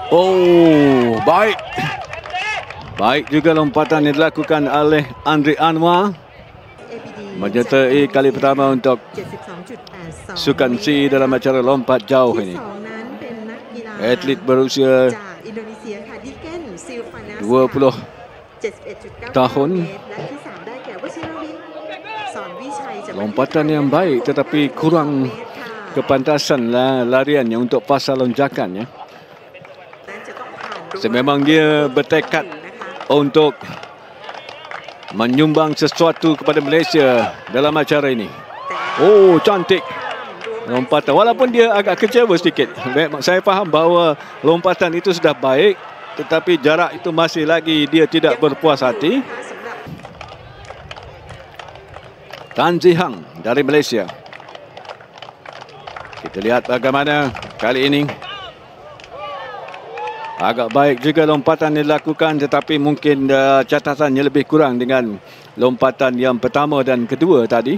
Oh, baik. Baik juga lompatan yang dilakukan oleh Andre Anwar. Menyertai kali pertama untuk Sukan C dalam acara lompat jauh ini. Atlet berusia 20 tahun. Lompatan yang baik tetapi kurang kepantasan lariannya untuk fasa lonjakannya. Memang dia bertekad untuk menyumbang sesuatu kepada Malaysia dalam acara ini. Oh, cantik lompatan. Walaupun dia agak kecewa sedikit. Saya faham bahawa lompatan itu sudah baik, tetapi jarak itu masih lagi dia tidak berpuas hati. Tan Zihang dari Malaysia. Kita lihat bagaimana kali ini. Agak baik juga lompatan yang dilakukan, tetapi mungkin catatannya lebih kurang dengan lompatan yang pertama dan kedua tadi.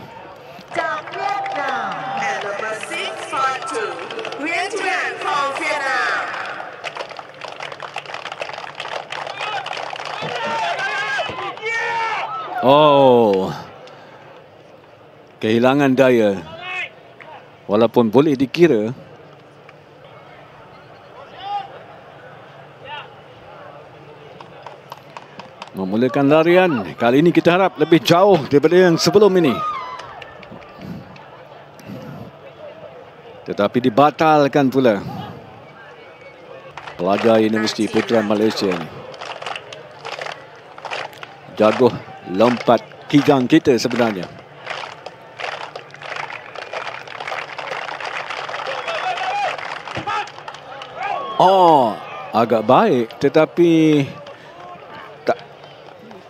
Oh, kehilangan daya. Walaupun boleh dikira. Memulakan larian. Kali ini kita harap lebih jauh daripada yang sebelum ini. Tetapi dibatalkan pula. Pelajar Universiti Putra Malaysia ini. Jago lompat kijang kita sebenarnya. Oh, agak baik tetapi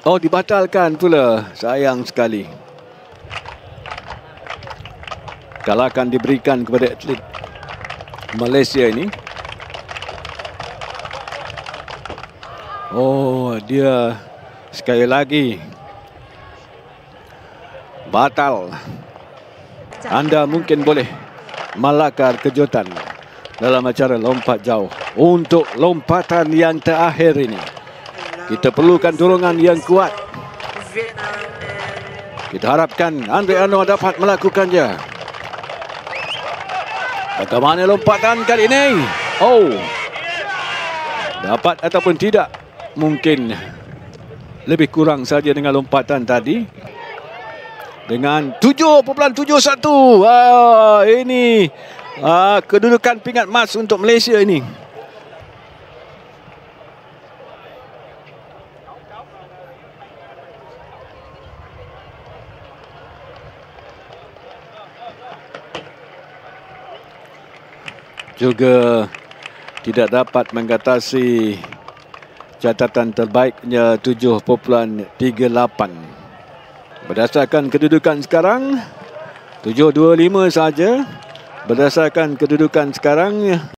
oh, dibatalkan pula. Sayang sekali. Kalakan diberikan kepada atlet Malaysia ini. Oh, dia sekali lagi batal. Anda mungkin boleh melakar kejutan dalam acara lompat jauh. Untuk lompatan yang terakhir ini, kita perlukan dorongan yang kuat. Kita harapkan Andre Anwar dapat melakukannya. Bagaimana lompatan kali ini? Oh, dapat ataupun tidak? Mungkin lebih kurang saja dengan lompatan tadi. Dengan 7.71. Ini kedudukan pingat emas untuk Malaysia ini. Juga tidak dapat mengatasi catatan terbaiknya 7.38. Berdasarkan kedudukan sekarang 7.25 saja. Berdasarkan kedudukan sekarang